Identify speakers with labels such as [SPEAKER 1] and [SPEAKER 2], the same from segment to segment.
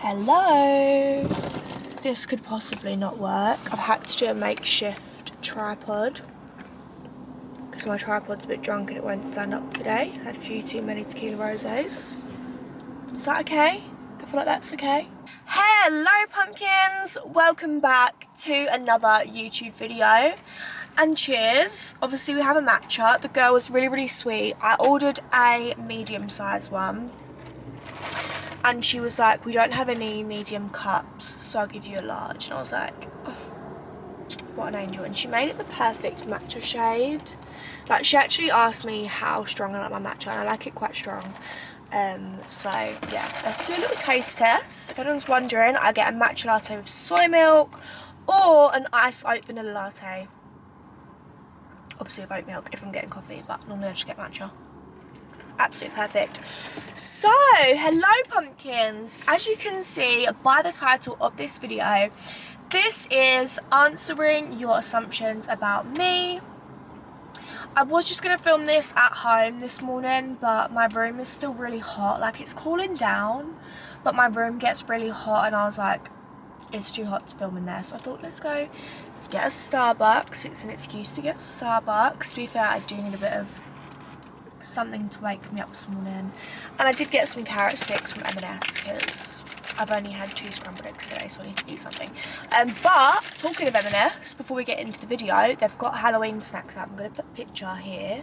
[SPEAKER 1] Hello. This could possibly not work. I've had to do a makeshift tripod because my tripod's a bit drunk and it won't stand up today. I had a few too many tequila rosés. Is that okay? I feel like that's okay. Hello pumpkins, welcome back to another YouTube video and cheers. Obviously we have a matcha. The girl was really sweet. I ordered a medium sized one and she was like, we don't have any medium cups, so I'll give you a large. And I was like, oh, what an angel. And she made it the perfect matcha shade. Like, she actually asked me how strong I like my matcha, and I like it quite strong. So yeah, let's do a little taste test. If anyone's wondering, I get a matcha latte with soy milk or an iced oat vanilla latte. Obviously with oat milk if I'm getting coffee, but normally I just get matcha. Absolutely perfect. So, hello pumpkins. As you can see by the title of this video, this is answering your assumptions about me. I was just going to film this at home this morning, but my room is still really hot. Like, it's cooling down, but my room gets really hot, and I was like, it's too hot to film in there. So I thought, let's go get a Starbucks. It's an excuse to get Starbucks. To be fair, I do need a bit of something to wake me up this morning. And I did get some carrot sticks from M&S because I've only had 2 scrambled eggs today, so I need to eat something. But talking of M&S, before we get into the video, they've got Halloween snacks out. I'm going to put a picture here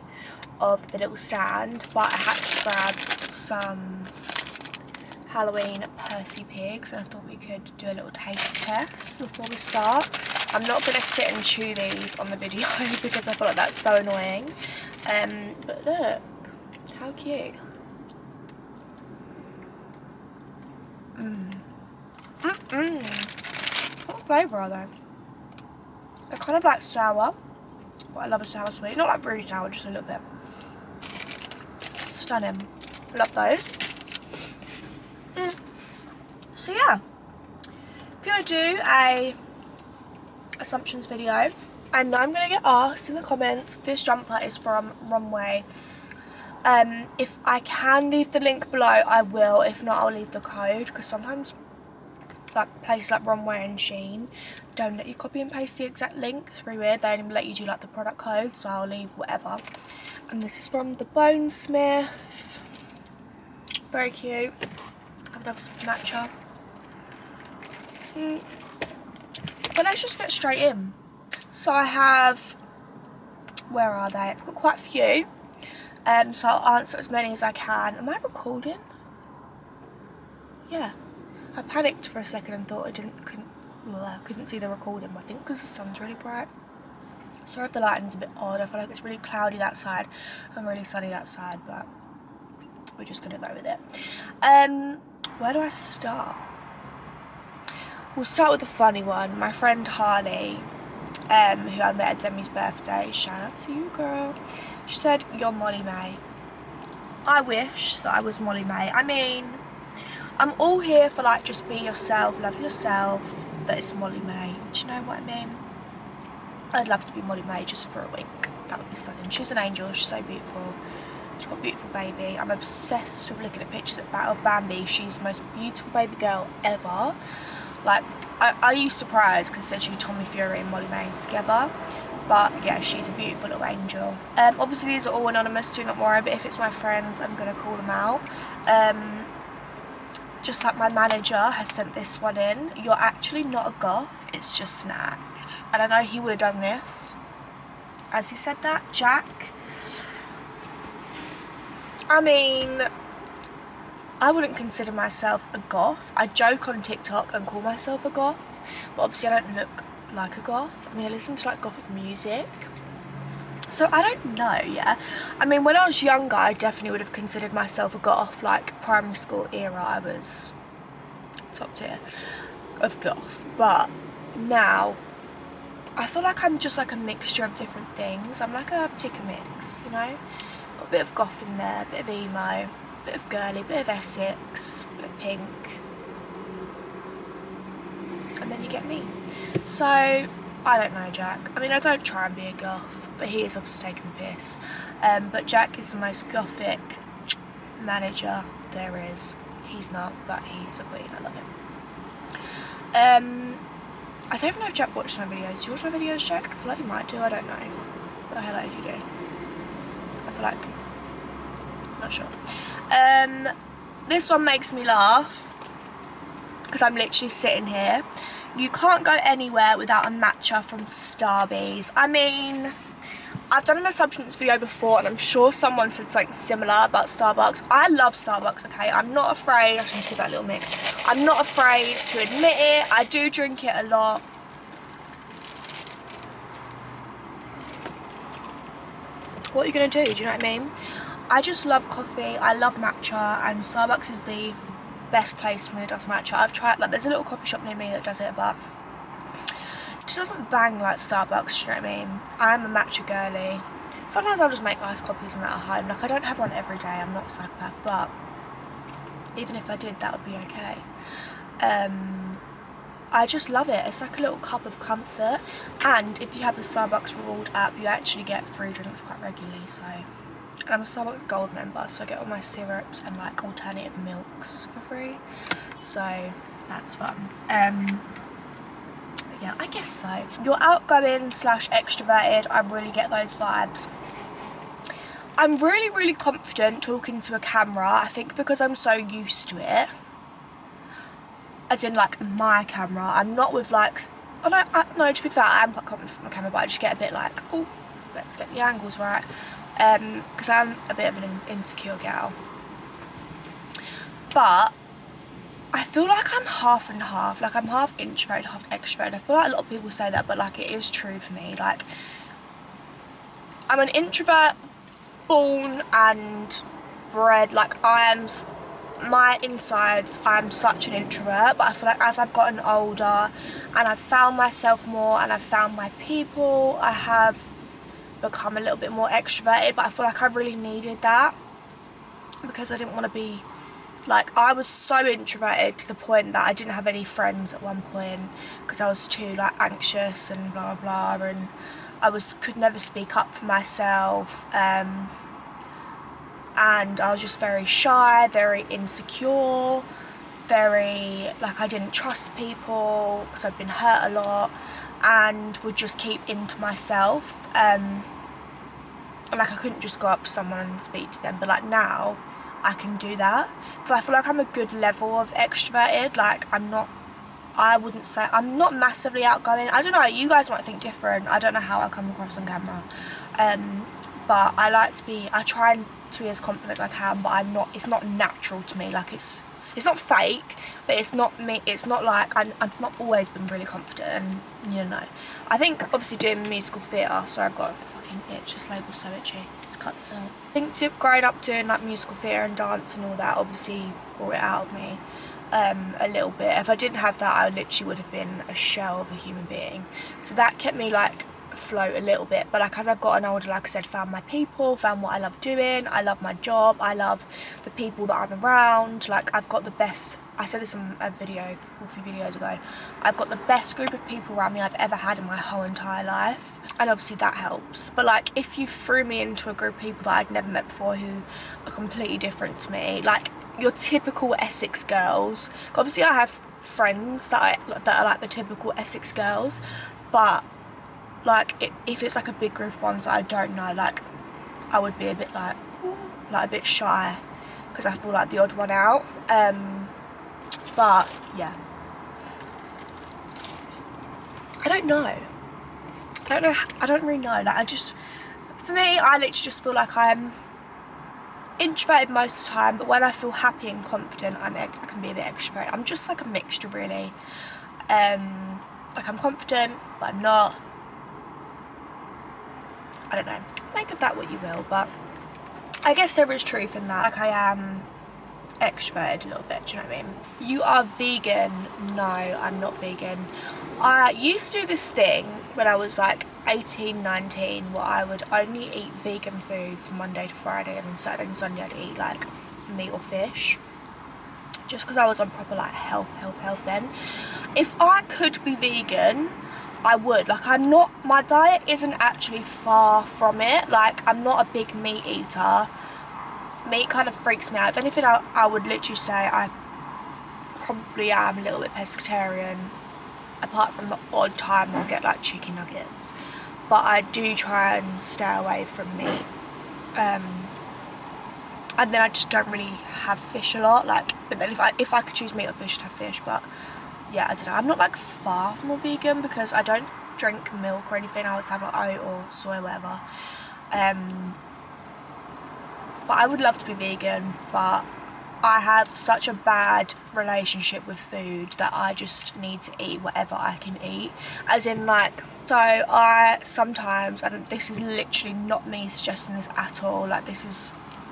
[SPEAKER 1] of the little stand, but I had to grab some Halloween Percy Pigs, and I thought we could do a little taste test before we start. I'm not going to sit and chew these on the video because I feel like that's so annoying. But look, how cute. What flavour are they? They're kind of like sour, but I love a sour sweet. Not like really sour, just a little bit. Stunning. Love those. So yeah, I'm going to do a assumptions video, and I'm going to get asked in the comments. This jumper is from Romwe. If I can leave the link below, I will. If not, I'll leave the code, because sometimes like places like Romwe and Shein don't let you copy and paste the exact link. It's very weird. They only let you do like the product code, so I'll leave whatever. And this is from the Bonesmith. Very cute. I've loved some matcha. But let's just get straight in. So I have, where are they? I've got quite a few. So I'll answer as many as I can. Am I recording? Yeah. I panicked for a second and thought I couldn't see the recording. I think because the sun's really bright. Sorry if the lighting's a bit odd. I feel like it's really cloudy that side and really sunny that side, but we're just gonna go with it. Where do I start? We'll start with the funny one. My friend Harley, who I met at Demi's birthday, shout out to you, girl. She said, you're Molly May. I wish that I was Molly May. I mean, I'm all here for like, just be yourself, love yourself, but it's Molly May. Do you know what I mean? I'd love to be Molly May just for a wink. That would be stunning. She's an angel, she's so beautiful. She's got a beautiful baby. I'm obsessed with looking at pictures of Bambi. She's the most beautiful baby girl ever. Like, I used surprised because essentially Tommy Fury and Molly May together. But yeah, she's a beautiful little angel. Obviously these are all anonymous, do not worry, but if it's my friends, I'm going to call them out. Just like my manager has sent this one in. You're actually not a goth, it's just an act. And I know he would have done this. As he said that, Jack. I mean, I wouldn't consider myself a goth. I joke on TikTok and call myself a goth, but obviously I don't look like a goth. I mean, I listen to like gothic music, so I don't know. Yeah, I mean, when I was younger, I definitely would have considered myself a goth. Like primary school era, I was top tier of goth, but now I feel like I'm just like a mixture of different things. I'm like a pick a mix, you know. Got a bit of goth in there, a bit of emo, bit of girly, bit of Essex, bit of pink, and then you get me. So I don't know Jack. I mean, I don't try and be a goth, but he is obviously taking the piss. But Jack is the most gothic manager there is. He's not, but he's a queen. I love him. I don't even know if Jack watches my videos. Do you watch my videos, Jack? I feel like you might do, I don't know. But hello if you do. I feel like, not sure. This one makes me laugh because I'm literally sitting here. You can't go anywhere without a matcha from Starbucks. I mean, I've done an assumptions video before and I'm sure someone said something similar about Starbucks. I love Starbucks, okay? I'm not afraid, I just need to give that little mix. I'm not afraid to admit it. I do drink it a lot. What are you gonna do you know what I mean? I just love coffee, I love matcha, and Starbucks is the best place for me that does matcha. I've tried, like, there's a little coffee shop near me that does it, but it just doesn't bang like Starbucks, do you know what I mean? I'm a matcha girly. Sometimes I'll just make iced coffees and that at home. Like, I don't have one every day, I'm not a psychopath, but even if I did, that would be okay. I just love it. It's like a little cup of comfort, and if you have the Starbucks Reward app, you actually get free drinks quite regularly, so. And I'm a Starbucks Gold member, so I get all my syrups and like alternative milks for free, so that's fun. Yeah, I guess so. You're outgoing / extroverted, I really get those vibes. I'm really, really confident talking to a camera, I think because I'm so used to it. As in, like, my camera. I'm not with, like, no, to be fair, I am quite confident with my camera, but I just get a bit like, oh, let's get the angles right. Because I'm a bit of an insecure gal. But I feel like I'm half and half. Like, I'm half introverted, half extroverted. I feel like a lot of people say that, but, like, it is true for me. Like, I'm an introvert born and bred. Like, my insides, I'm such an introvert, but I feel like as I've gotten older and I've found myself more and I've found my people, I have become a little bit more extroverted. But I feel like I really needed that because I didn't want to be, like, I was so introverted to the point that I didn't have any friends at one point because I was too, like, anxious and blah blah blah, and I could never speak up for myself, and I was just very shy, very insecure, very, like, I didn't trust people because I'd been hurt a lot and would just keep into myself, and, like, I couldn't just go up to someone and speak to them. But, like, now I can do that. But I feel like I'm a good level of extroverted. Like, I wouldn't say, I'm not massively outgoing. I don't know, you guys might think different. I don't know how I come across on camera. But I like to be, I try to be as confident as I can, but I'm not, it's not natural to me. Like, it's not fake, but it's not me, it's not like, I've not always been really confident, and, you know. I think, obviously, doing musical theatre, so I've got a fucking itch, this label's so itchy, it's cut out. I think growing up doing, like, musical theatre and dance and all that, obviously brought it out of me a little bit. If I didn't have that, I literally would have been a shell of a human being. So that kept me, like, afloat a little bit. But, like, as I've gotten older, like I said, found my people, found what I love doing, I love my job, I love the people that I'm around. Like, I've got the best, I said this on a video a few videos ago, I've got the best group of people around me I've ever had in my whole entire life, and obviously that helps. But, like, if you threw me into a group of people that I'd never met before who are completely different to me, like your typical Essex girls, obviously I have friends that are like the typical Essex girls, but, like, if it's like a big group of ones that I don't know, like, I would be a bit like, ooh, like a bit shy because I feel like the odd one out. But yeah, I don't really know. Like, for me, I literally just feel like I'm introverted most of the time, but when I feel happy and confident, I can be a bit extroverted. I'm just like a mixture, really. Like, I'm confident, but I'm not. I don't know, make of that what you will, but I guess there is truth in that. Like, I am extroverted a little bit, do you know what I mean? You are vegan? No, I'm not vegan. I used to do this thing when I was like 18, 19, where I would only eat vegan foods Monday to Friday, and then Saturday and Sunday I'd eat like meat or fish, just because I was on proper, like, health then. If I could be vegan, I would. Like, I'm not, my diet isn't actually far from it. Like, I'm not a big meat eater. Meat kind of freaks me out. If anything, I would literally say I probably am a little bit pescatarian. apart from the odd time I'll get like chicken nuggets, but I do try and stay away from meat. And then I just don't really have fish a lot, like, but then if I could choose meat or fish, I'd have fish. But yeah, I don't know, I'm not like far from a vegan because I don't drink milk or anything. I always have like oat or soy or whatever. But I would love to be vegan, but I have such a bad relationship with food that I just need to eat whatever I can eat. As in, like, so I sometimes, and this is literally not me suggesting this at all, like,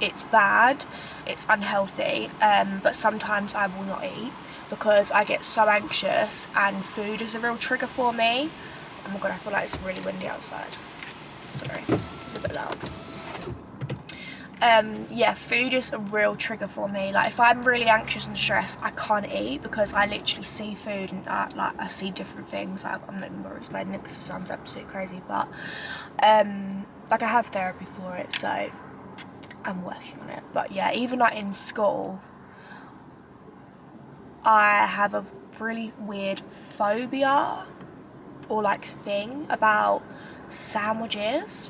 [SPEAKER 1] it's bad, it's unhealthy, but sometimes I will not eat because I get so anxious, and food is a real trigger for me. Oh my god, I feel like it's really windy outside. Sorry, it's a bit loud. Yeah, food is a real trigger for me. Like, if I'm really anxious and stressed, I can't eat because I literally see food and like I see different things. Like, I'm not even going to explain it because it sounds absolutely crazy, but like, I have therapy for it, so I'm working on it. But yeah, even like in school, I have a really weird phobia or like thing about sandwiches.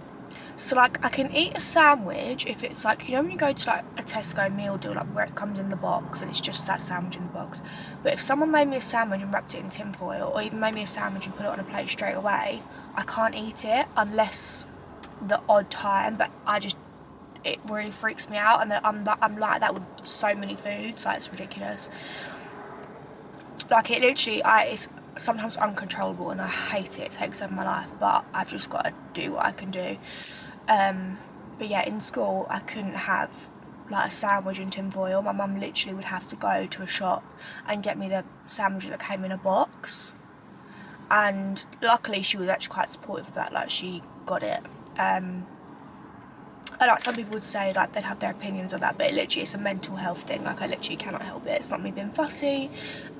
[SPEAKER 1] So like, I can eat a sandwich if it's like, you know when you go to like a Tesco meal deal, like where it comes in the box and it's just that sandwich in the box. But if someone made me a sandwich and wrapped it in tin foil, or even made me a sandwich and put it on a plate straight away, I can't eat it unless the odd time. But it really freaks me out, and I'm like that with so many foods, like, it's ridiculous. Like, it literally, it's sometimes uncontrollable and I hate it. It takes over my life, but I've just got to do what I can do. But yeah, in school I couldn't have like a sandwich in tin foil. My mum literally would have to go to a shop and get me the sandwiches that came in a box, and luckily she was actually quite supportive of that, like, she got it. And like, some people would say like they'd have their opinions on that, but literally it's a mental health thing. Like, I literally cannot help it. It's not me being fussy.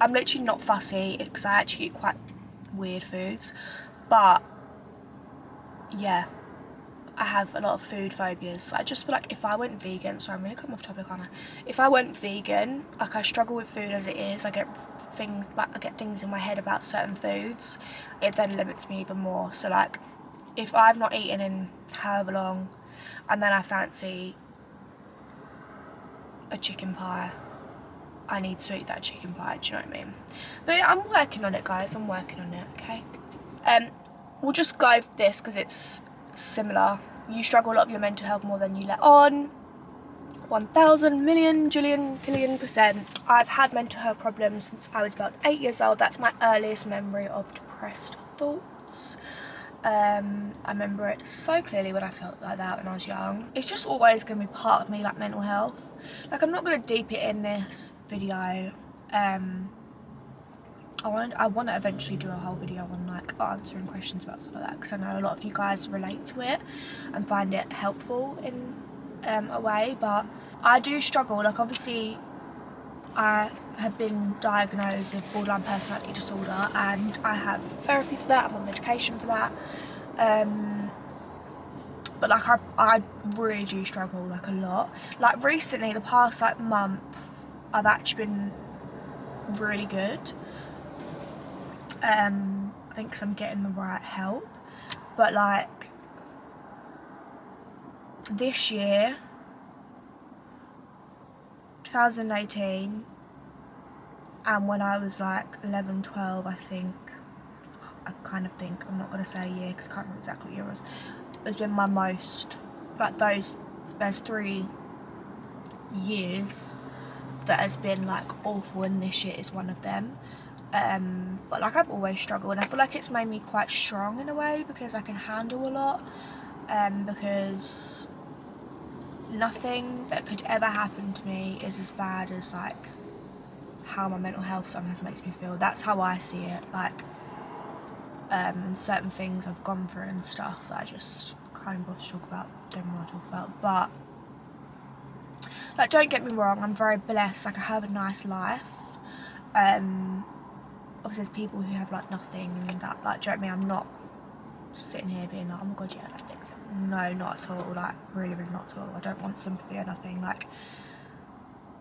[SPEAKER 1] I'm literally not fussy because I actually eat quite weird foods. But yeah, I have a lot of food phobias. I just feel like if I went vegan, sorry, I'm really coming off topic, aren't I? If I went vegan, like, I struggle with food as it is. I get things in my head about certain foods. It then limits me even more. So like, if I've not eaten in however long, and then I fancy a chicken pie, I need to eat that chicken pie, do you know what I mean? But yeah, I'm working on it, guys, I'm working on it, okay? We'll just go for this because it's similar. You struggle a lot with your mental health more than you let on. 1,000 million, jillion, killion %. I've had mental health problems since I was about 8 years old. That's my earliest memory of depressed thoughts. I remember it so clearly when I felt like that when I was young. It's just always going to be part of me, like, mental health. Like, I'm not going to deep it in this video. I want to eventually do a whole video on, like, answering questions about stuff like that, because I know a lot of you guys relate to it and find it helpful in a way. But I do struggle. Like, obviously I have been diagnosed with borderline personality disorder, and I have therapy for that, I'm on medication for that. But like, I really do struggle, like, a lot. Like, recently, the past like month, I've actually been really good. I think 'cause I'm getting the right help. But like, this year, 2018, and when I was like 11, 12, I kind of think, I'm not going to say a year because I can't remember exactly what year it was, has been my most, like, those 3 years that has been like awful, and this year is one of them. But like, I've always struggled, and I feel like it's made me quite strong in a way because I can handle a lot, because nothing that could ever happen to me is as bad as like how my mental health sometimes makes me feel. That's how I see it. Like, and certain things I've gone through and stuff that I just can't bother to talk about, don't want to talk about. But like, don't get me wrong, I'm very blessed. Like, I have a nice life. Obviously there's people who have like nothing and that, like, do you know what I mean? I'm not sitting here being like, oh my god, yeah, like, victim. No, not at all. Like, really, really not at all. I don't want sympathy or nothing, like,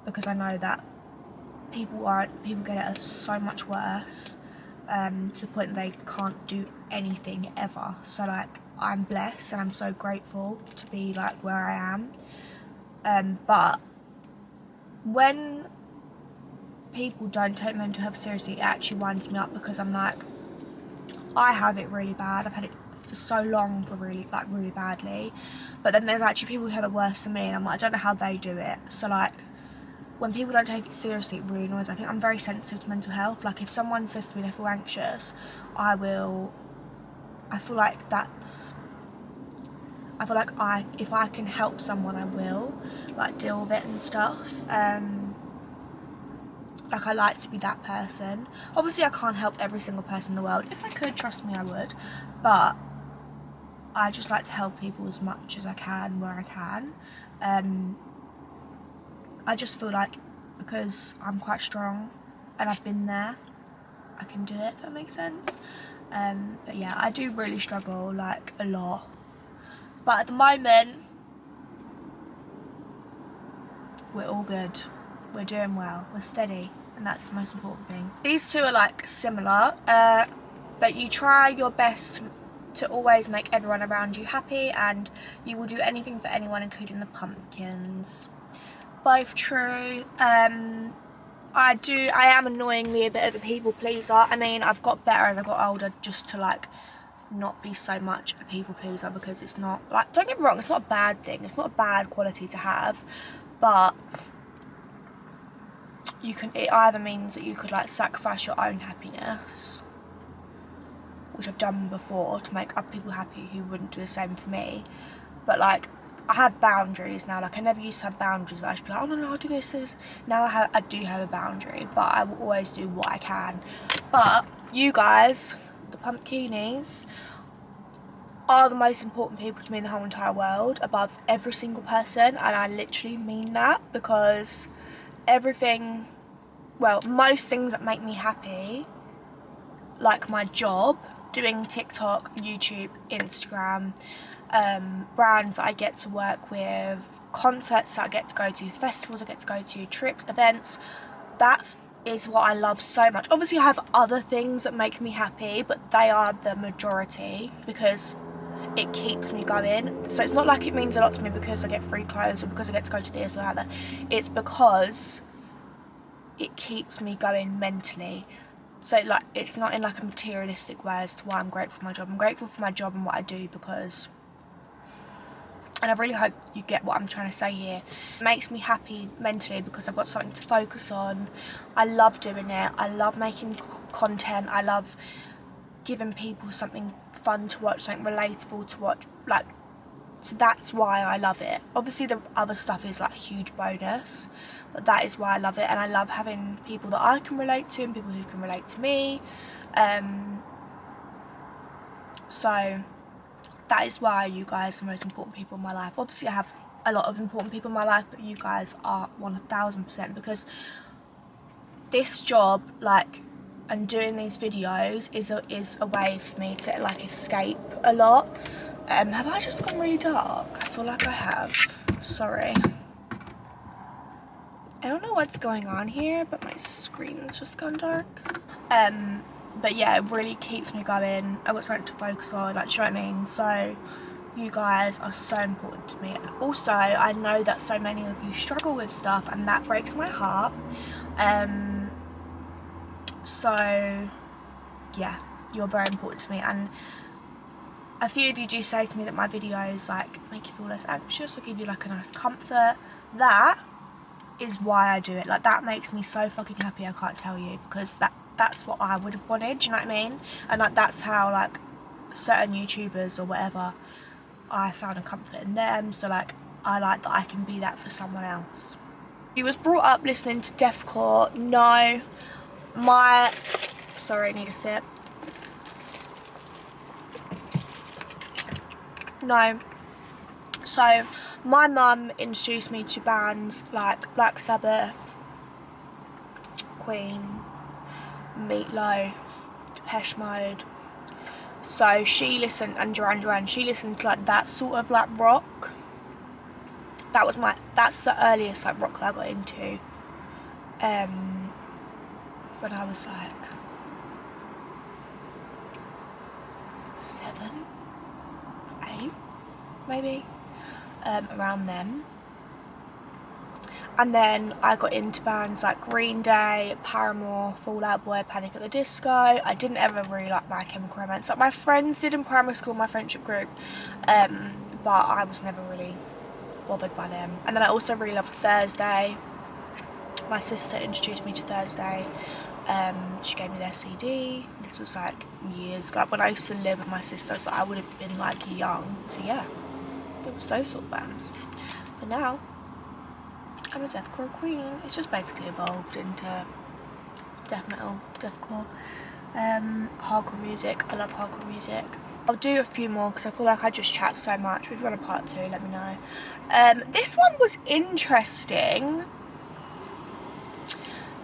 [SPEAKER 1] because I know that people get it so much worse. to the point that they can't do anything ever. So like, I'm blessed and I'm so grateful to be like where I am. But when people don't take mental health seriously, it actually winds me up, because I'm like, I have it really bad. I've had it for so long, for really badly. But then there's actually people who have it worse than me, and I'm like, I don't know how they do it. So like, when people don't take it seriously, it really annoys me. I think I'm very sensitive to mental health. Like, if someone says to me they feel anxious, I feel like if I can help someone, I will, like, deal with it and stuff. Like, I like to be that person. Obviously, I can't help every single person in the world. If I could, trust me, I would. But I just like to help people as much as I can, where I can. I just feel like, because I'm quite strong and I've been there, I can do it, if that makes sense. But yeah, I do really struggle, like, a lot. But at the moment, we're all good. We're doing well. We're steady. And that's the most important thing. These two are like similar, but you try your best to always make everyone around you happy, and you will do anything for anyone, including the pumpkins. Both true. I am annoyingly a bit of a people pleaser. I mean, I've got better as I got older, just to like not be so much a people pleaser, because it's not, like, don't get me wrong, it's not a bad thing, it's not a bad quality to have, but it either means that you could like sacrifice your own happiness, which I've done before, to make other people happy who wouldn't do the same for me. But like, I have boundaries now. Like, I never used to have boundaries, but I should be like, oh no, I'll do this. Now I do have a boundary, but I will always do what I can. But you guys, the pumpkinis, are the most important people to me in the whole entire world, above every single person, and I literally mean that, because most things that make me happy, like my job, doing TikTok, YouTube, Instagram, brands that I get to work with, concerts that I get to go to, festivals I get to go to, trips, events, that is what I love so much. Obviously I have other things that make me happy, but they are the majority, because it keeps me going. So it's not like it means a lot to me because I get free clothes or because I get to go to this or that. It's because it keeps me going mentally. So like, it's not in like a materialistic way as to why I'm grateful for my job. I'm grateful for my job and what I do because, and I really hope you get what I'm trying to say here, it makes me happy mentally because I've got something to focus on. I love doing it. I love making content. I love giving people something fun to watch, something relatable to watch. Like, so that's why I love it. Obviously the other stuff is like a huge bonus, but that is why I love it. And I love having people that I can relate to and people who can relate to me. So that is why you guys are the most important people in my life. Obviously I have a lot of important people in my life, but you guys are 1000%, because this job, like, and doing these videos is a way for me to like escape a lot. Have I just gone really dark? I feel like I have. Sorry. I don't know what's going on here, but my screen's just gone dark. But yeah, it really keeps me going. I've got something to focus on, like, do you know what I mean? So you guys are so important to me. Also, I know that so many of you struggle with stuff, and that breaks my heart. So yeah, you're very important to me, and a few of you do say to me that my videos like make you feel less anxious or give you like a nice comfort. That is why I do it. Like, that makes me so fucking happy, I can't tell you, because that's what I would have wanted, do you know what I mean? And like, that's how like certain YouTubers or whatever, I found a comfort in them. So like, I like that I can be that for someone else. You was brought up listening to deathcore. No, sorry, I need a sip. No. So my mum introduced me to bands like Black Sabbath, Queen, Meatloaf, Depeche Mode. So she listened, and Duran Duran, she listened to like that sort of like rock. That's the earliest like rock that I got into. When I was like 7, 8 maybe, around them. And then I got into bands like Green Day, Paramore, Fall Out Boy, Panic at the Disco. I didn't ever really like My Chemical Romance. Like my friends did in primary school, my friendship group, but I was never really bothered by them. And then I also really loved Thursday. My sister introduced me to Thursday. She gave me their CD. This was like years ago, when I used to live with my sister, so I would have been like young. So yeah, it was those sort of bands. But now I'm a deathcore queen. It's just basically evolved into death metal, deathcore, hardcore music. I love hardcore music. I'll do a few more because I feel like I just chat so much. If you want a part 2, let me know. This one was interesting.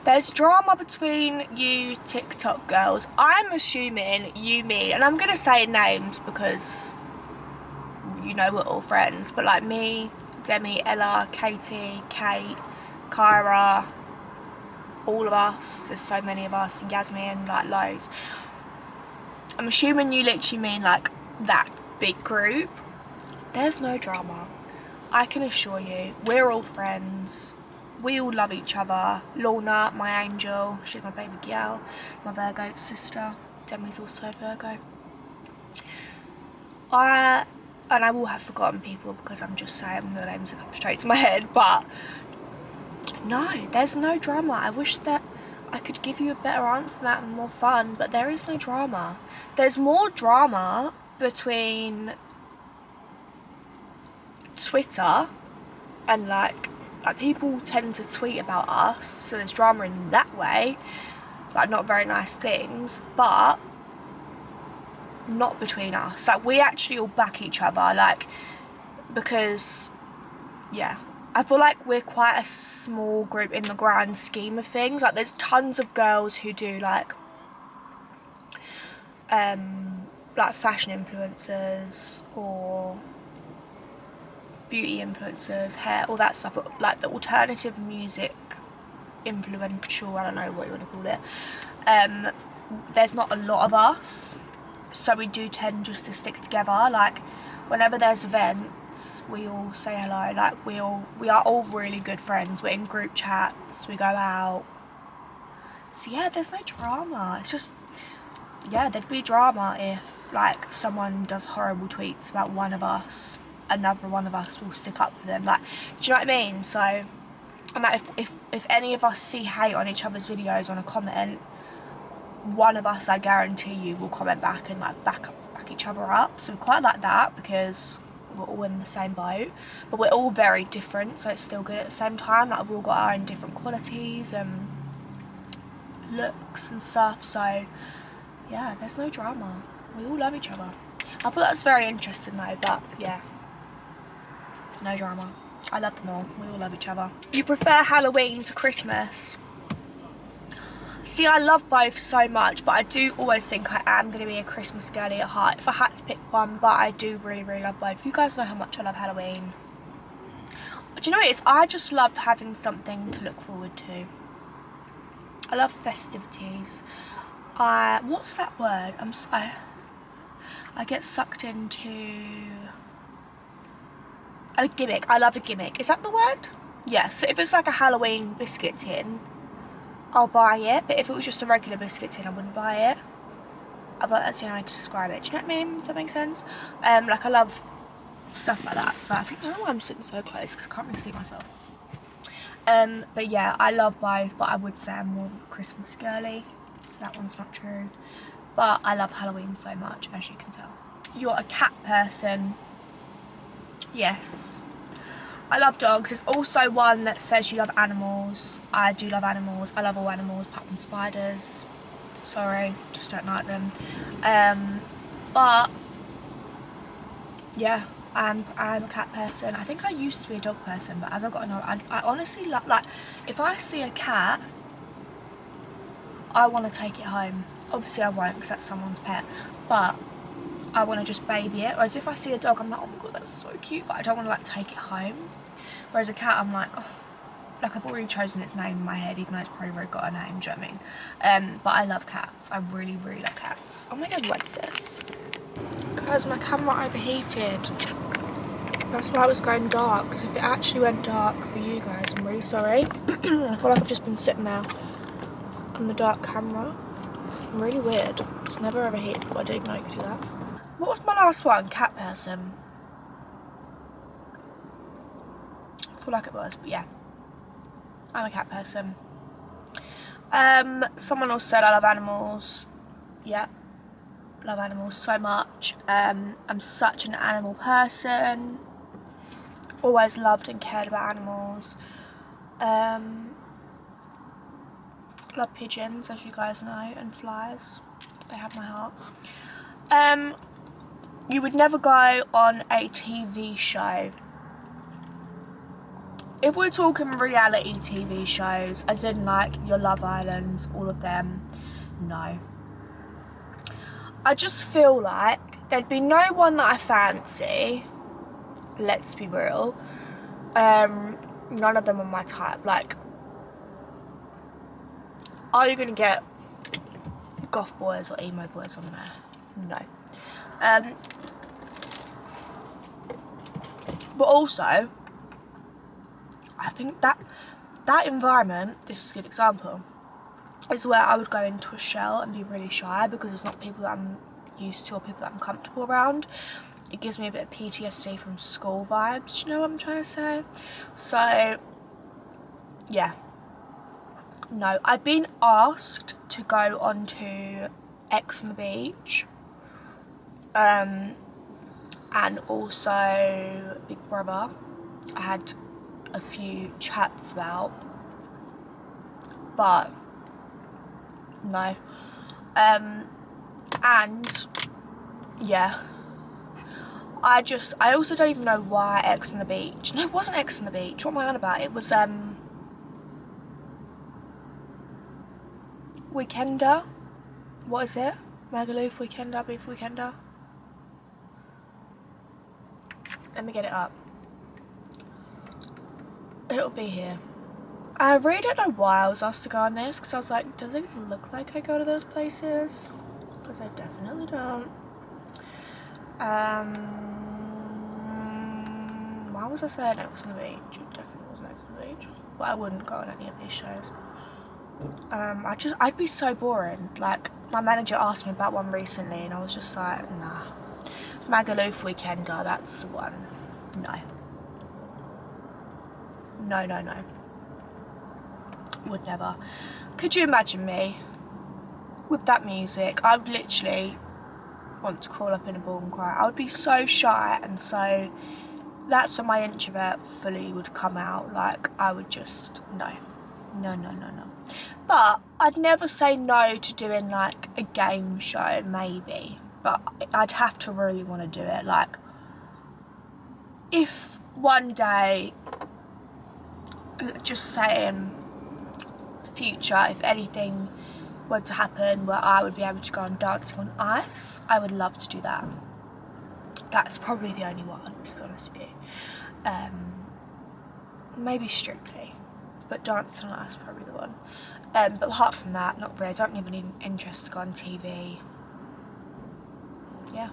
[SPEAKER 1] There's drama between you TikTok girls. I'm assuming you mean, and I'm going to say names because, you know, we're all friends, but like me, Demi, Ella, Katie, Kate, Kyra, all of us. There's so many of us, and Yasmin, like loads. I'm assuming you literally mean like that big group. There's no drama. I can assure you, we're all friends. We all love each other. Lorna, my angel, she's my baby girl, my Virgo sister. Demi's also a Virgo. And I will have forgotten people because I'm just saying the names that come straight to my head, but no, there's no drama. I wish that I could give you a better answer than that and more fun, but there is no drama. There's more drama between Twitter and like people tend to tweet about us, so there's drama in that way, like not very nice things, but not between us. Like we actually all back each other, like, because yeah, I feel like we're quite a small group in the grand scheme of things. Like there's tons of girls who do like fashion influencers or beauty influencers, hair, all that stuff, but like the alternative music influential, I don't know what you want to call it, there's not a lot of us, so we do tend just to stick together. Like whenever there's events, we all say hello. Like we are all really good friends. We're in group chats, we go out. So yeah, there's no drama. It's just, yeah, there'd be drama if like someone does horrible tweets about one of us, another one of us will stick up for them. Like, do you know what I mean? So I'm like, if any of us see hate on each other's videos on a comment, one of us, I guarantee you, will comment back and like back each other up. So we quite like that because we're all in the same boat, but we're all very different, so it's still good at the same time. Like we've all got our own different qualities and looks and stuff, so yeah, there's no drama. We all love each other. I thought that's very interesting though, but yeah, no drama. I love them all. We all love each other. You prefer Halloween to Christmas? See, I love both so much, but I do always think I am going to be a Christmas girly at heart if I had to pick one, but I do really, really love both. You guys know how much I love Halloween. Do you know what it is? I just love having something to look forward to. I love festivities. What's that word? I get sucked into a gimmick. I love a gimmick. Is that the word? Yeah, so if it's like a Halloween biscuit tin, I'll buy it, but if it was just a regular biscuit tin, I wouldn't buy it. I feel like that's the only way to describe it. Do you know what I mean? Does that make sense? Like I love stuff like that. So I don't know why I'm sitting so close because I can't really see myself. But yeah, I love both, but I would say I'm more Christmas girly, so that one's not true. But I love Halloween so much, as you can tell. You're a cat person. Yes. I love dogs. There's also one that says you love animals. I do love animals. I love all animals apart from spiders. Sorry, just don't like them. But yeah, I'm a cat person. I think I used to be a dog person, but as I've gotten older, I honestly love, like, if I see a cat, I want to take it home. Obviously I won't because that's someone's pet, but I want to just baby it. Whereas if I see a dog, I'm like, oh my god, that's so cute, but I don't want to like take it home. Whereas a cat, I'm like, oh, like I've already chosen its name in my head, even though it's probably already got a name, do you know what I mean? But I love cats. I really, really love cats. Oh my god, what's this? Guys, my camera overheated. That's why it was going dark. So if it actually went dark for you guys, I'm really sorry. I feel like I've just been sitting there on the dark camera. I'm really weird. It's never overheated before. I didn't even know you could do that. What was my last one? Cat person. I feel like it was, but yeah. I'm a cat person. Someone else said I love animals. Yeah. Love animals so much. I'm such an animal person. Always loved and cared about animals. Love pigeons, as you guys know, and flies. They have my heart. You would never go on a TV show. If we're talking reality TV shows, as in like your Love Islands, all of them, no. I just feel like there'd be no one that I fancy. Let's be real. None of them are my type. Like, are you gonna get goth boys or emo boys on there? No. But also, I think that environment, this is a good example, is where I would go into a shell and be really shy because it's not people that I'm used to or people that I'm comfortable around. It gives me a bit of PTSD from school vibes, you know what I'm trying to say? So, yeah. No, I've been asked to go on to X on the Beach. And also Big Brother. I had a few chats about. But, no. And, yeah. I also don't even know why X on the Beach. No, it wasn't X on the Beach. What am I on about? It was, Weekender. What is it? Magaluf Weekender, Beef Weekender. Let me get it up. It'll be here. I really don't know why I was asked to go on this, because I was like, does it look like I go to those places? Because I definitely don't. Why was I saying X on the Beach? It definitely wasn't X on the Beach. But I wouldn't go on any of these shows. I'd be so boring. Like, my manager asked me about one recently and I was just like, nah. Magaluf Weekender, that's the one. No. No, no, no. Would never. Could you imagine me with that music? I would literally want to crawl up in a ball and cry. I would be so shy, and so that's when my introvert fully would come out. Like, I would just, no. No, no, no, no. But I'd never say no to doing like a game show, maybe. But I'd have to really want to do it. Like, if one day, just saying, future, if anything were to happen where I would be able to go on dancing on ice, I would love to do that. That's probably the only one, to be honest with you. Maybe Strictly, but dancing on ice is probably the one. But apart from that, not really. I don't have any interest to go on TV. Yeah.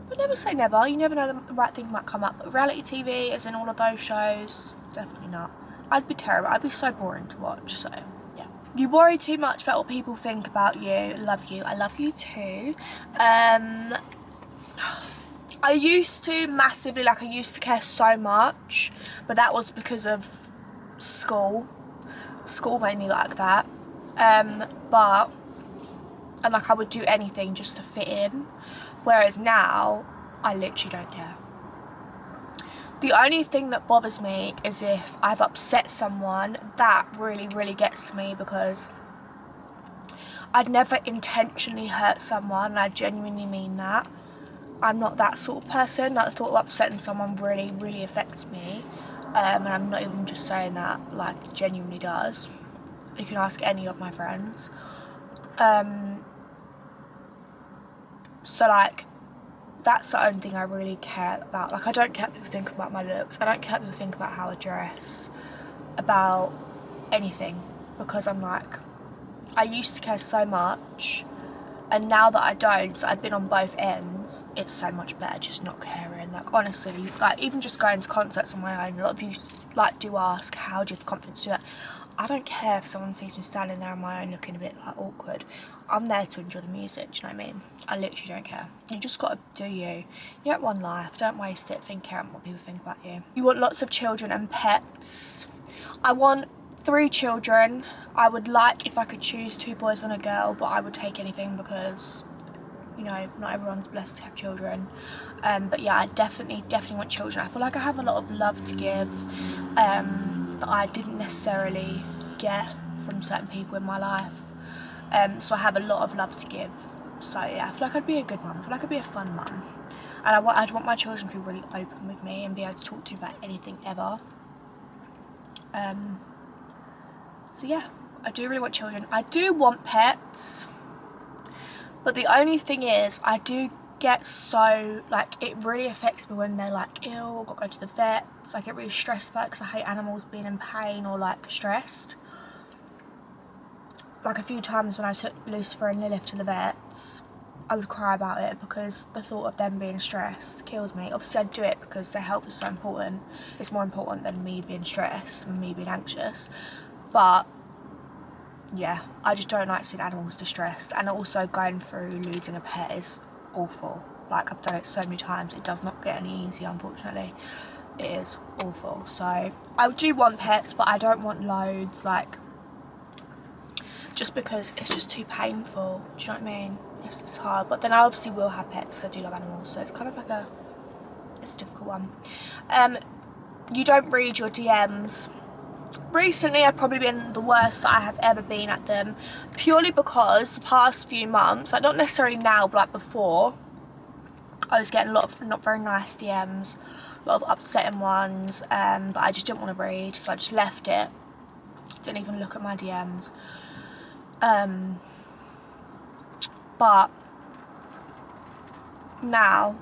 [SPEAKER 1] But never say never. You never know, the right thing might come up. But reality TV, as in all of those shows, definitely not. I'd be terrible. I'd be so boring to watch, so yeah. You worry too much about what people think about you. Love you. I love you too. I used to massively, like, I used to care so much, but that was because of school. School made me like that. And like, I would do anything just to fit in, whereas now I literally don't care. The only thing that bothers me is if I've upset someone. That really, really gets to me, because I'd never intentionally hurt someone, and I genuinely mean that. I'm not that sort of person. Like, the thought of upsetting someone really, really affects me. And I'm not even just saying that, like, genuinely does. You can ask any of my friends. So, like, that's the only thing I really care about. Like, I don't care what people think about my looks. I don't care what people think about how I dress. About anything. Because I'm like, I used to care so much. And now that I don't, so I've been on both ends, it's so much better just not caring. Like, honestly, like, even just going to concerts on my own, a lot of you like do ask, how do you have the confidence to do that? I don't care if someone sees me standing there on my own looking a bit like awkward. I'm there to enjoy the music, do you know what I mean? I literally don't care. You just gotta do you. You have one life, don't waste it thinking about what people think about you. You want lots of children and pets. I want 3 children. I would like, if I could choose, 2 boys and a girl, but I would take anything because, you know, not everyone's blessed to have children. But yeah, I definitely want children. I feel like I have a lot of love to give that I didn't necessarily get from certain people in my life. So I have a lot of love to give. So yeah, I feel like I'd be a good mum. I feel like I'd be a fun mum. And I'd want my children to be really open with me and be able to talk to about anything ever. So yeah, I do really want children. I do want pets. But the only thing is, I do get so, like, it really affects me when they're like ill, got to go to the vets. I get really stressed about it because I hate animals being in pain or like stressed. Like a few times when I took Lucifer and Lilith to the vets, I would cry about it because the thought of them being stressed kills me. Obviously I'd do it because their health is so important. It's more important than me being stressed and me being anxious. But yeah, I just don't like seeing animals distressed. And also going through losing a pet is awful. Like, I've done it so many times. It does not get any easier, unfortunately. It is awful. So I do want pets, but I don't want loads, like, just because it's just too painful. Do you know what I mean? It's hard. But then I obviously will have pets because I do love animals. So it's kind of like it's a difficult one. You don't read your DMs. Recently I've probably been the worst that I have ever been at them, purely because the past few months, like not necessarily now but like before, I was getting a lot of not very nice DMs, a lot of upsetting ones that I just didn't want to read, so I just left it, didn't even look at my DMs. But now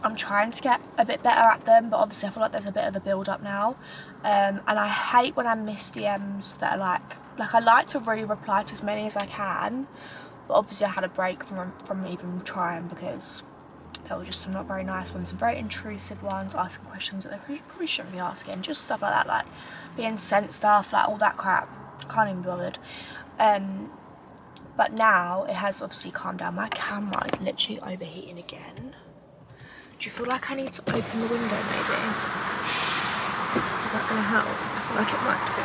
[SPEAKER 1] I'm trying to get a bit better at them, but obviously I feel like there's a bit of a build up now. And I hate when I miss DMs that are like I like to really reply to as many as I can, but obviously I had a break from even trying because there were just some not very nice ones, some very intrusive ones, asking questions that they probably shouldn't be asking, just stuff like that, like being sent stuff, like all that crap. Can't even be bothered. But now it has obviously calmed down. My camera is literally overheating again. Do you feel like I need to open the window maybe? Is that going to help? I feel like it might do.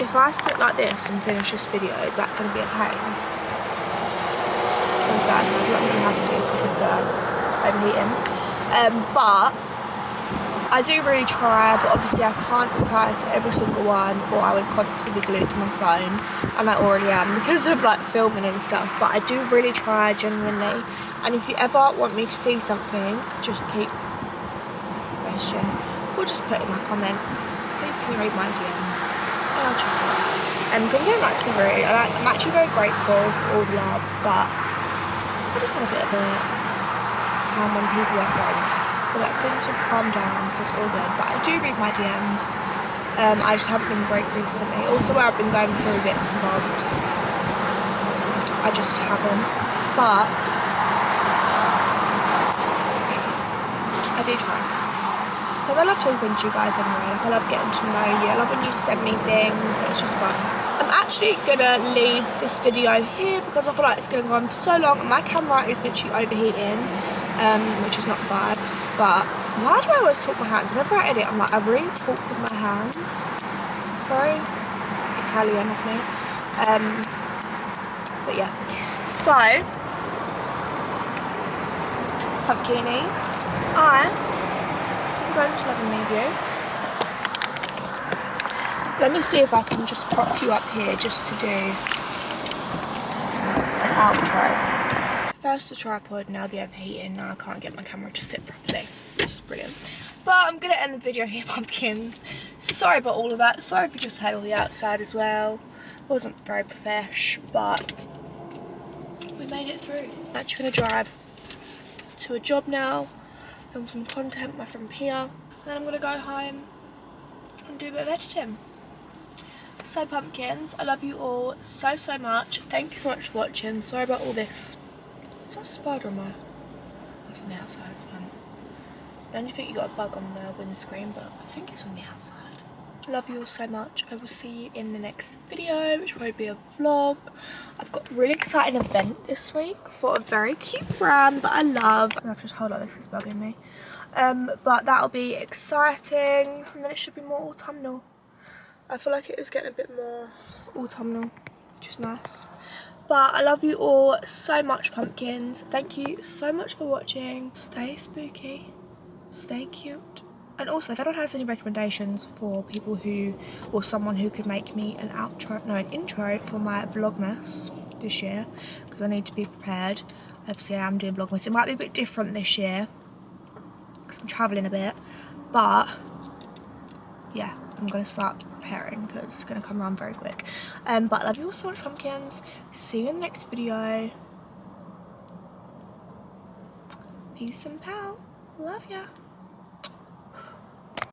[SPEAKER 1] If I sit like this and finish this video, is that going to be a pain? Or is that okay? I feel like I'm going to have to because of the overheating. But I do really try, but obviously I can't reply to every single one or I would constantly be glued to my phone, and I already am because of like filming and stuff, but I do really try genuinely. And if you ever want me to see something, just keep question or just put in my comments, please can you read my DM and I'll check it. Because I don't like to be rude. I'm actually very grateful for all the love, but I just had a bit of a time when people weren't very nice. But that seems to have calmed down, so it's all good. But I do read my DMs. I just haven't been great recently. Also, where I've been going through bits and bobs, I just haven't. But I do try. Because I love talking to you guys anyway. Like, I love getting to know you. I love when you send me things. It's just fun. I'm actually gonna leave this video here because I feel like it's gonna go on so long and my camera is literally overheating. Which is not vibes, but why do I always talk with my hands? Whenever I edit, I'm like, I really talk with my hands. It's very Italian of me. But yeah. So, pumpkinies, I'm going to love and leave you. Let me see if I can just prop you up here just to do an outro. First the tripod, now the overheating, now I can't get my camera to sit properly, which is brilliant. But I'm going to end the video here, pumpkins. Sorry about all of that, sorry if you just had all the outside as well. Wasn't very profesh, but we made it through. I'm actually going to drive to a job now, film some content with my friend Pia, and then I'm going to go home and do a bit of editing. So pumpkins, I love you all so much. Thank you so much for watching. Sorry about all this. Is that a spider on my... It's on the outside as well. I don't think you got a bug on the windscreen, but I think it's on the outside. Love you all so much. I will see you in the next video, which will probably be a vlog. I've got a really exciting event this week for a very cute brand that I love. And I've just hold on, this is bugging me. But that'll be exciting, and then it should be more autumnal. I feel like it is getting a bit more autumnal, which is nice. But I love you all so much, pumpkins. Thank you so much for watching. Stay spooky, stay cute. And also, if anyone has any recommendations for people who, or someone who could make me an intro for my Vlogmas this year, because I need to be prepared. Obviously, I am doing Vlogmas. It might be a bit different this year, because I'm travelling a bit. But, yeah, I'm going to start preparing, because it's going to come around very quick. But I love you all so much, pumpkins. See you in the next video. Peace and pow. Love ya.